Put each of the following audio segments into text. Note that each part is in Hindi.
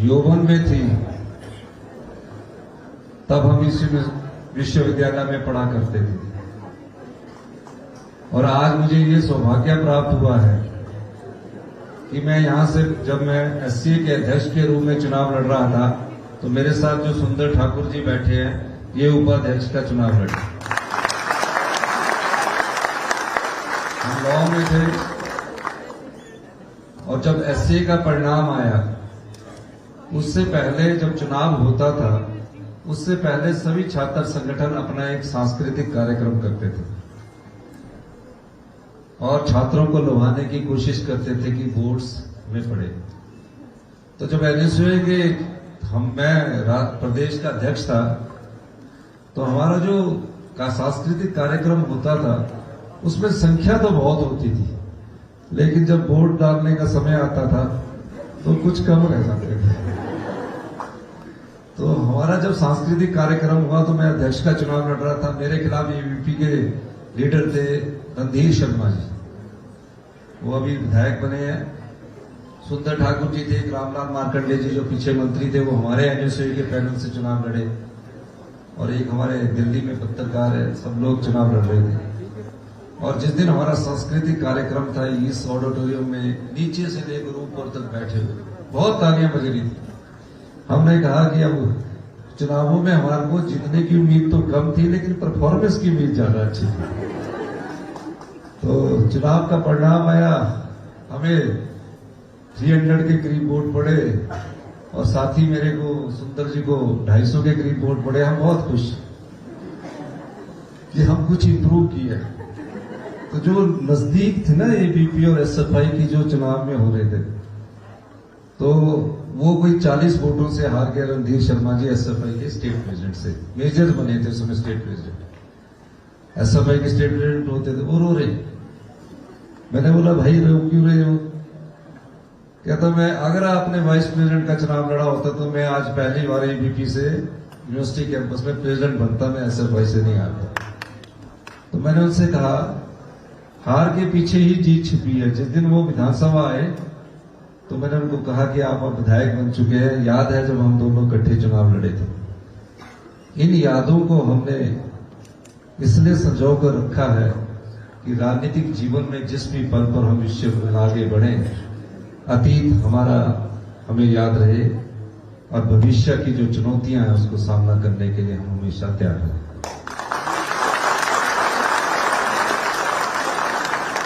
यौवन में थी तब हम इस विश्वविद्यालय में पढ़ा करते थे और आज मुझे ये सौभाग्य प्राप्त हुआ है कि मैं यहां से जब मैं एससीए के अध्यक्ष के रूप में चुनाव लड़ रहा था तो मेरे साथ जो सुंदर ठाकुर जी बैठे हैं ये उपाध्यक्ष का चुनाव लड़े। हम लॉ में थे और जब एससीए का परिणाम आया उससे पहले जब चुनाव होता था उससे पहले सभी छात्र संगठन अपना एक सांस्कृतिक कार्यक्रम करते थे और छात्रों को लुभाने की कोशिश करते थे कि वोट्स में पड़े। तो जब एनएसयूए के मैं प्रदेश का अध्यक्ष था तो हमारा जो सांस्कृतिक कार्यक्रम होता था उसमें संख्या तो बहुत होती थी लेकिन जब वोट डालने का समय आता था तो कुछ कम रह जाते थे। तो हमारा जब सांस्कृतिक कार्यक्रम हुआ तो मैं अध्यक्ष का चुनाव लड़ रहा था। मेरे खिलाफ एबीवीपी के लीडर थे रणधीर शर्मा जी, वो अभी विधायक बने हैं। सुंदर ठाकुर जी थे, रामलाल मार्कंडे जी जो पीछे मंत्री थे वो हमारे एनएसयूए के पैनल से चुनाव लड़े और एक हमारे दिल्ली में पत्रकार है, सब लोग चुनाव लड़ रहे थे। और जिस दिन हमारा सांस्कृतिक कार्यक्रम था इस ऑडिटोरियम में नीचे से लेकर ऊपर तक बैठे हुए बहुत तालियां बज रही थी। हमने कहा कि अब चुनावों में हमारे को जीतने की उम्मीद तो कम थी लेकिन परफॉर्मेंस की उम्मीद ज्यादा अच्छी थी। तो चुनाव का परिणाम आया, हमें 300 के करीब वोट पड़े और साथ ही मेरे को सुंदर जी को 250 के करीब वोट पड़े। हम बहुत खुश कि हम कुछ इंप्रूव किए। तो जो नजदीक थे ना एबीपी और एसएफआई की जो चुनाव में हो रहे थे तो वो कोई 40 वोटों से हार गए रणधीर शर्मा जी एसएफआई के स्टेट प्रेसिडेंट से। मेजर बने थे उसमें स्टेट प्रेसिडेंट। एसएफआई के स्टेट प्रेसिडेंट होते थे, वो रो रहे। मैंने बोला भाई रो क्यों रहे हो? कहता मैं अगर आपने वाइस प्रेसिडेंट का चुनाव लड़ा होता तो मैं आज पहली बार एबीपी से यूनिवर्सिटी कैंपस में प्रेसिडेंट बनता, मैं एसएफआई से नहीं आता। तो मैंने उनसे कहा हार के पीछे ही जीत छिपी है। जिस दिन वो विधानसभा आए तो मैंने उनको कहा कि आप अब विधायक बन चुके हैं, याद है जब हम दोनों इकट्ठे चुनाव लड़े थे। इन यादों को हमने इसलिए संजो कर रखा है कि राजनीतिक जीवन में जिस भी पल पर हम विश्व में आगे बढ़े अतीत हमारा हमें याद रहे और भविष्य की जो चुनौतियां हैं उसको सामना करने के लिए हम हमेशा तैयार हैं।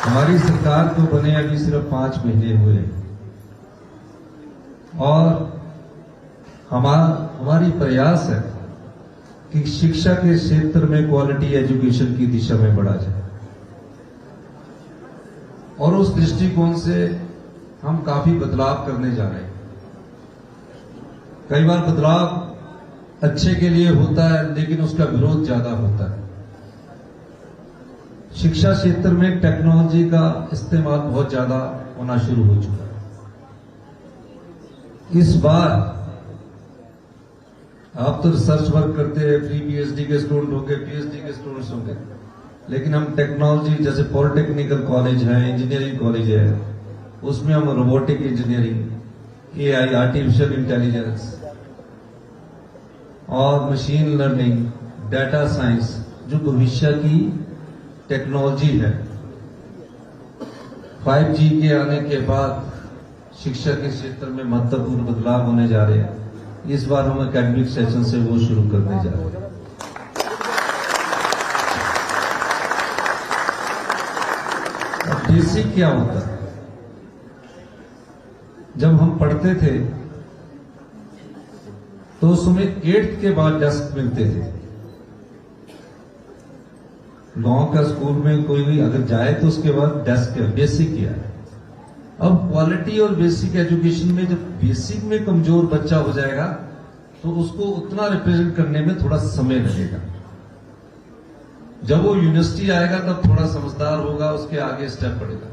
हमारी सरकार को बने अभी सिर्फ 5 महीने हुए और हमारी प्रयास है कि शिक्षा के क्षेत्र में क्वालिटी एजुकेशन की दिशा में बढ़ा जाए और उस दृष्टिकोण से हम काफी बदलाव करने जा रहे हैं। कई बार बदलाव अच्छे के लिए होता है लेकिन उसका विरोध ज्यादा होता है। शिक्षा क्षेत्र में टेक्नोलॉजी का इस्तेमाल बहुत ज्यादा होना शुरू हो चुका है। इस बार आप तो रिसर्च वर्क करते हैं, प्री पीएचडी के स्टूडेंट होंगे, पीएचडी के स्टूडेंट्स होंगे, लेकिन हम टेक्नोलॉजी जैसे पॉलिटेक्निकल कॉलेज है, इंजीनियरिंग कॉलेज है, उसमें हम robotic engineering, AI artificial intelligence और मशीन लर्निंग, डाटा साइंस जो भविष्य की टेक्नोलॉजी है। 5G के आने के बाद शिक्षा के क्षेत्र में महत्वपूर्ण बदलाव होने जा रहे हैं। इस बार हम एकेडमिक सेशन से वो शुरू करने जा रहे हैं। अब बेसिक क्या होता है? जब हम पढ़ते थे तो उसमें 8th के बाद डेस्क मिलते थे। गांव का स्कूल में कोई भी अगर जाए तो उसके बाद डेस्क है, बेसिक क्या है। अब क्वालिटी और बेसिक एजुकेशन में जब बेसिक में कमजोर बच्चा हो जाएगा तो उसको उतना रिप्रेजेंट करने में थोड़ा समय लगेगा। जब वो यूनिवर्सिटी आएगा तब थोड़ा समझदार होगा, उसके आगे स्टेप बढ़ेगा।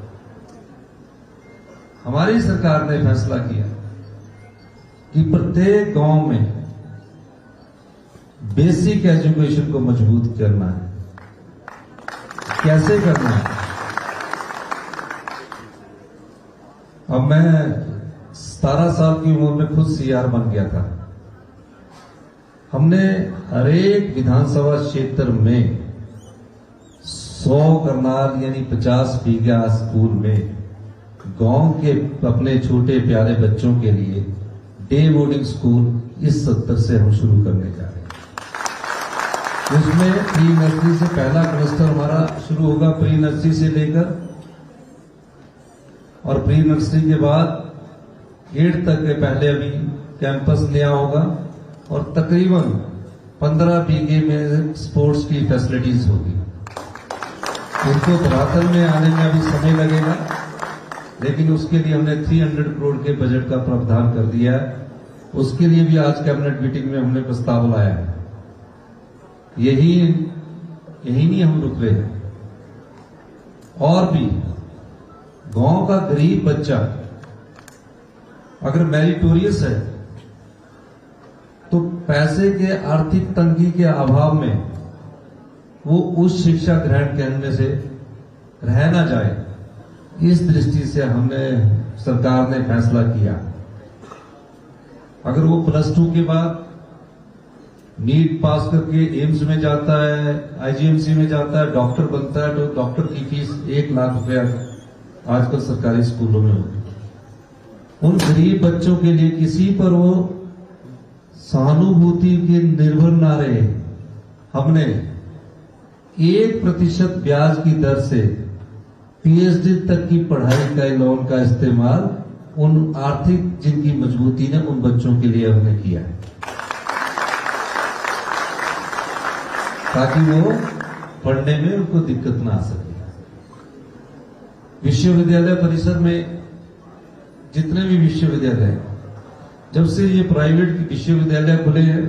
हमारी सरकार ने फैसला किया कि प्रत्येक गांव में बेसिक एजुकेशन को मजबूत करना है। कैसे करना है? अब मैं 17 साल की उम्र में खुद सीआर बन गया था। हमने हर एक विधानसभा क्षेत्र में 100 करनाल यानी 50 बीघा स्कूल में गांव के अपने छोटे प्यारे बच्चों के लिए डे बोर्डिंग स्कूल इस सत्र से हम शुरू करने जा रहे हैं। उसमें प्री नर्सरी से पहला क्लस्टर हमारा शुरू होगा, प्री नर्सरी से लेकर, और प्री नर्सरी के बाद 8 तक के पहले अभी कैंपस नया होगा और तकरीबन 15 बीघे में स्पोर्ट्स की फैसिलिटीज होगी। उनको धरातल में आने में अभी समय लगेगा, लेकिन उसके लिए हमने 300 करोड़ के बजट का प्रावधान कर दिया है। उसके लिए भी आज कैबिनेट मीटिंग में हमने प्रस्ताव लाया है। यही नहीं हम रुक रहे हैं, और भी गांव का गरीब बच्चा अगर मेरिटोरियस है तो पैसे के आर्थिक तंगी के अभाव में वो उस शिक्षा ग्रहण करने से रह ना जाए, इस दृष्टि से हमने सरकार ने फैसला किया। अगर वो +2 के बाद नीट पास करके एम्स में जाता है, आईजीएमसी में जाता है, डॉक्टर बनता है, तो डॉक्टर की फीस 1 लाख रुपया आजकल सरकारी स्कूलों में होती है। उन गरीब बच्चों के लिए किसी पर वो सहानुभूति के निर्भर ना रहे, हमने 1% ब्याज की दर से पीएचडी तक की पढ़ाई का लोन का इस्तेमाल उन आर्थिक जिनकी मजबूती ने उन बच्चों के लिए हमने किया है, ताकि वो पढ़ने में उनको दिक्कत ना आ सके। विश्वविद्यालय परिसर में जितने भी विश्वविद्यालय हैं, जब से ये प्राइवेट विश्वविद्यालय खुले हैं,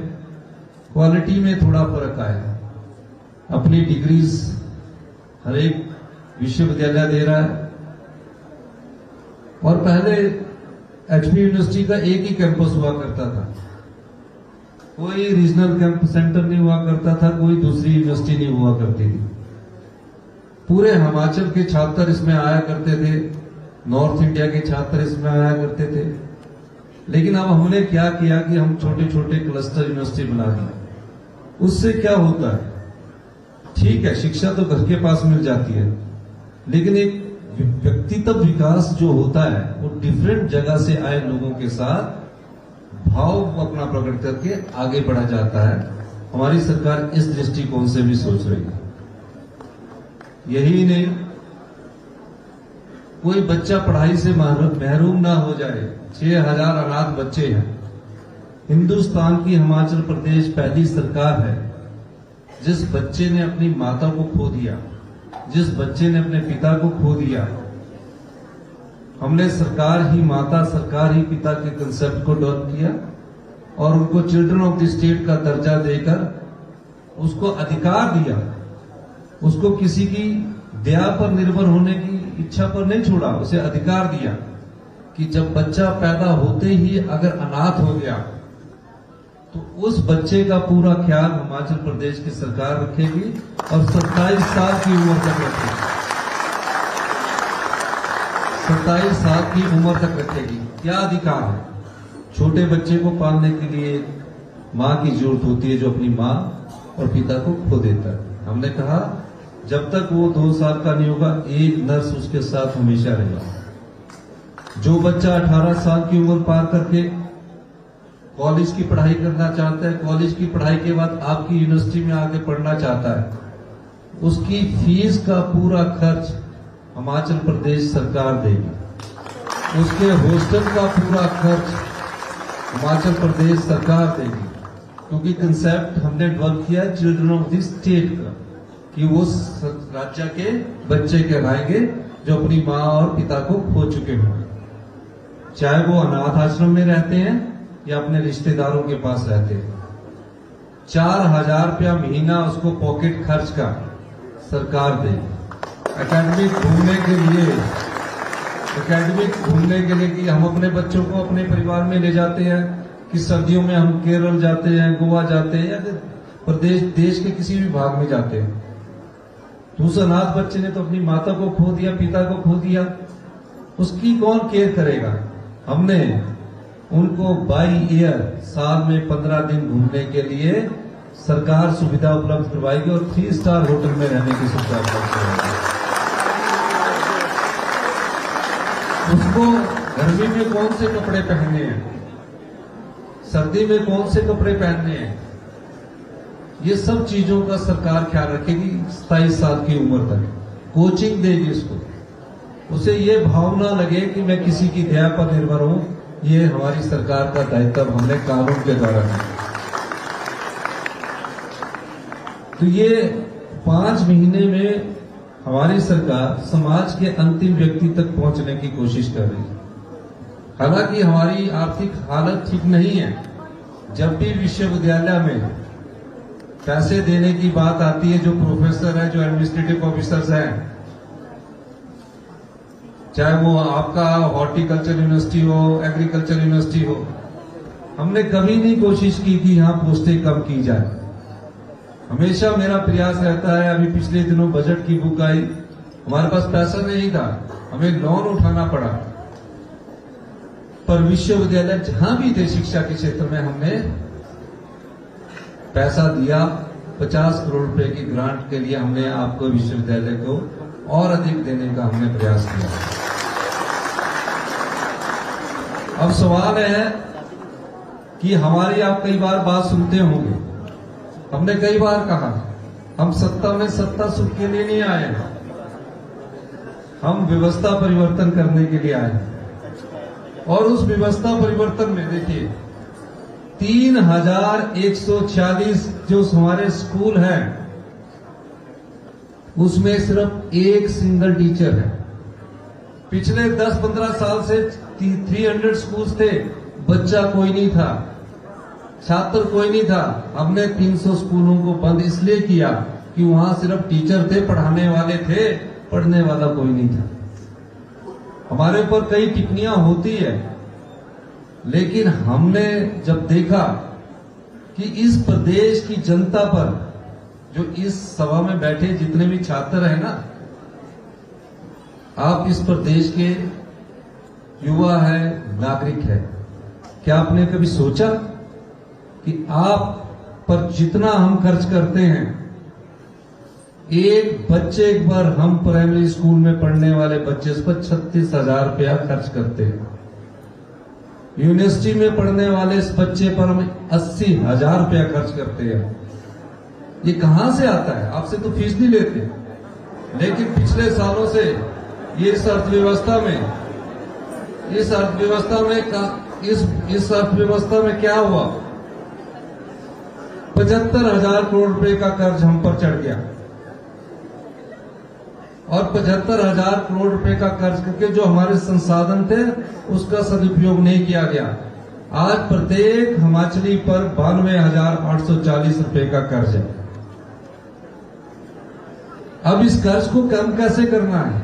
क्वालिटी में थोड़ा फर्क आया है। अपनी डिग्रीज हर एक विश्वविद्यालय दे रहा है, और पहले एचपी यूनिवर्सिटी का एक ही कैंपस हुआ करता था, कोई रीजनल कैंप सेंटर नहीं हुआ करता था, कोई दूसरी यूनिवर्सिटी नहीं हुआ करती थी। पूरे हिमाचल के छात्र इसमें आया करते थे, नॉर्थ इंडिया के छात्र इसमें आया करते थे। लेकिन अब हमने क्या किया कि हम छोटे छोटे क्लस्टर यूनिवर्सिटी बना दी। उससे क्या होता है, ठीक है शिक्षा तो घर के पास मिल जाती है, लेकिन एक व्यक्तित्व विकास जो होता है वो डिफरेंट जगह से आए लोगों के साथ भाव अपना प्रकट करके आगे बढ़ा जाता है। हमारी सरकार इस दृष्टिकोण से भी सोच रही है। यही नहीं, कोई बच्चा पढ़ाई से महरूम ना हो जाए। 6000 अनाथ बच्चे हैं। हिंदुस्तान की हिमाचल प्रदेश पहली सरकार है जिस बच्चे ने अपनी माता को खो दिया, जिस बच्चे ने अपने पिता को खो दिया। हमने सरकार ही माता सरकार ही पिता के कंसेप्ट को डेवलप किया और उनको चिल्ड्रन ऑफ द स्टेट का दर्जा देकर उसको अधिकार दिया। उसको किसी की दया पर निर्भर होने की इच्छा पर नहीं छोड़ा, उसे अधिकार दिया कि जब बच्चा पैदा होते ही अगर अनाथ हो गया तो उस बच्चे का पूरा ख्याल हिमाचल प्रदेश की सरकार रखेगी और 27 साल की उम्र तक रखेगी। 27 साल की उम्र तक रखेगी। क्या अधिकार है? छोटे बच्चे को पालने के लिए मां की जरूरत होती है, जो अपनी मां और पिता को खो देता है। हमने कहा जब तक वो 2 साल का नहीं होगा, एक नर्स उसके साथ हमेशा रहेगा। जो बच्चा 18 साल की उम्र पार करके कॉलेज की पढ़ाई करना चाहता है, कॉलेज की पढ़ाई के बाद आपकी यूनिवर्सिटी में आके पढ़ना चाहता है, उसकी फीस का पूरा खर्च हिमाचल प्रदेश सरकार देगी। उसके हॉस्टल का पूरा खर्च हिमाचल प्रदेश सरकार देगी, क्योंकि कंसेप्ट हमने डेवलप किया है चिल्ड्रन ऑफ द स्टेट का, कि वो राज्य के बच्चे कहलाएंगे जो अपनी मां और पिता को खो चुके होंगे, चाहे वो अनाथ आश्रम में रहते हैं या अपने रिश्तेदारों के पास रहते हैं। 4000 रुपया महीना उसको पॉकेट खर्च का सरकार देगी। एकेडमिक घूमने के लिए कि हम अपने बच्चों को अपने परिवार में ले जाते हैं, कि सर्दियों में हम केरल जाते हैं, गोवा जाते हैं, या प्रदेश देश के किसी भी भाग में जाते हैं। तो उस अनाथ बच्चे ने तो अपनी माता को खो दिया, पिता को खो दिया, उसकी कौन केयर करेगा? हमने उनको बाई ईयर साल में 15 दिन घूमने के लिए सरकार सुविधा उपलब्ध करवाएगी और 3 स्टार होटल में रहने की सुविधा उपलब्ध करवाएगी। उसको गर्मी में कौन से कपड़े पहनने हैं, सर्दी में कौन से कपड़े पहनने हैं, ये सब चीजों का सरकार ख्याल रखेगी। 27 साल की उम्र तक कोचिंग देगी उसको, उसे ये भावना लगे कि मैं किसी की दया पर निर्भर हूं। ये हमारी सरकार का दायित्व हमने कानून के द्वारा किया। तो ये 5 महीने में हमारी सरकार समाज के अंतिम व्यक्ति तक पहुंचने की कोशिश कर रही है। हालांकि हमारी आर्थिक हालत ठीक नहीं है। जब भी विश्वविद्यालय में पैसे देने की बात आती है, जो प्रोफेसर है, जो एडमिनिस्ट्रेटिव ऑफिसर्स हैं, चाहे वो आपका हॉर्टिकल्चर यूनिवर्सिटी हो, एग्रीकल्चर यूनिवर्सिटी हो, हमने कभी नहीं कोशिश की कि यहां पोस्टें कम की जाए। हमेशा मेरा प्रयास रहता है। अभी पिछले दिनों बजट की बुक आई, हमारे पास पैसा नहीं था, हमें लोन उठाना पड़ा, पर विश्वविद्यालय जहां भी थे शिक्षा के क्षेत्र में हमने पैसा दिया। 50 करोड़ रुपए की ग्रांट के लिए हमने आपको विश्वविद्यालय को और अधिक देने का हमने प्रयास किया। अब सवाल है कि हमारी आप कई बार बात सुनते होंगे, हमने कई बार कहा हम सत्ता में सत्ता सुख के लिए नहीं आए, हम व्यवस्था परिवर्तन करने के लिए आए। और उस व्यवस्था परिवर्तन में देखिए 3146 जो हमारे स्कूल हैं उसमें सिर्फ एक सिंगल टीचर है। पिछले 10-15 साल से 300 स्कूल्स थे, बच्चा कोई नहीं था, छात्र कोई नहीं था। हमने 300 स्कूलों को बंद इसलिए किया कि वहां सिर्फ टीचर थे, पढ़ाने वाले थे, पढ़ने वाला कोई नहीं था। हमारे ऊपर कई टिप्पणियां होती है, लेकिन हमने जब देखा कि इस प्रदेश की जनता पर, जो इस सभा में बैठे जितने भी छात्र हैं ना, आप इस प्रदेश के युवा है, नागरिक है, क्या आपने कभी सोचा कि आप पर जितना हम खर्च करते हैं, एक बच्चे पर, हम प्राइमरी स्कूल में पढ़ने वाले बच्चे उस पर 36,000 रुपया खर्च करते हैं। यूनिवर्सिटी में पढ़ने वाले इस बच्चे पर हम 80,000 रुपया खर्च करते हैं। ये कहां से आता है? आपसे तो फीस नहीं लेते, लेकिन पिछले सालों से ये इस अर्थव्यवस्था में क्या हुआ? 75,000 करोड़ रुपए का कर्ज हम पर चढ़ गया और 75,000 करोड़ रुपए का कर्ज करके जो हमारे संसाधन थे उसका सदुपयोग नहीं किया गया। आज प्रत्येक हिमाचली पर 92,840 रुपए का कर्ज है। अब इस कर्ज को कम कैसे करना है,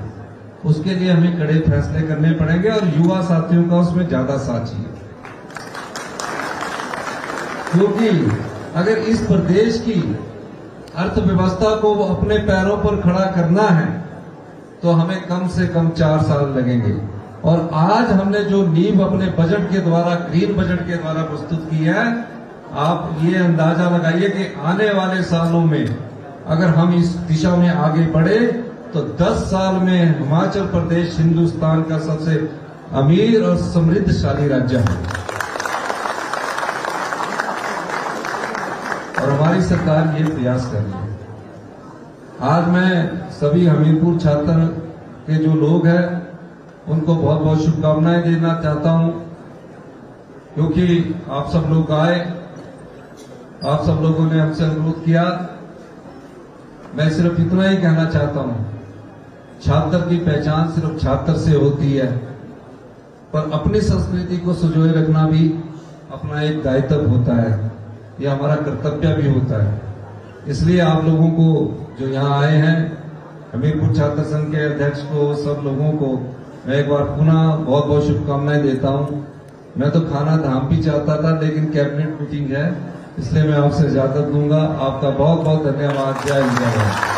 उसके लिए हमें कड़े फैसले करने पड़ेंगे और युवा साथियों का उसमें ज्यादा साथ चाहिए। क्योंकि अगर इस प्रदेश की अर्थव्यवस्था को अपने पैरों पर खड़ा करना है तो हमें कम से कम 4 साल लगेंगे। और आज हमने जो नींव अपने बजट के द्वारा, ग्रीन बजट के द्वारा प्रस्तुत की है, आप ये अंदाजा लगाइए कि आने वाले सालों में अगर हम इस दिशा में आगे बढ़े तो 10 साल में हिमाचल प्रदेश हिंदुस्तान का सबसे अमीर और समृद्धशाली राज्य है। और हमारी सरकार ये प्रयास कर रही है। आज मैं सभी हमीरपुर छात्र के जो लोग हैं उनको बहुत बहुत शुभकामनाएं देना चाहता हूं, क्योंकि आप सब लोग आए, आप सब लोगों ने हमसे अनुरोध किया। मैं सिर्फ इतना ही कहना चाहता हूं, छात्र की पहचान सिर्फ छात्र से होती है, पर अपनी संस्कृति को संजोए रखना भी अपना एक दायित्व होता है, यह हमारा कर्तव्य भी होता है। इसलिए आप लोगों को जो यहाँ आए हैं, हमीरपुर छात्र संघ के अध्यक्ष को, सब लोगों को मैं एक बार पुनः बहुत बहुत शुभकामनाएं देता हूं। मैं तो खाना धाम भी चाहता था, लेकिन कैबिनेट मीटिंग है, इसलिए मैं आपसे इजाजत दूंगा। आपका बहुत बहुत धन्यवाद। जय हिंद।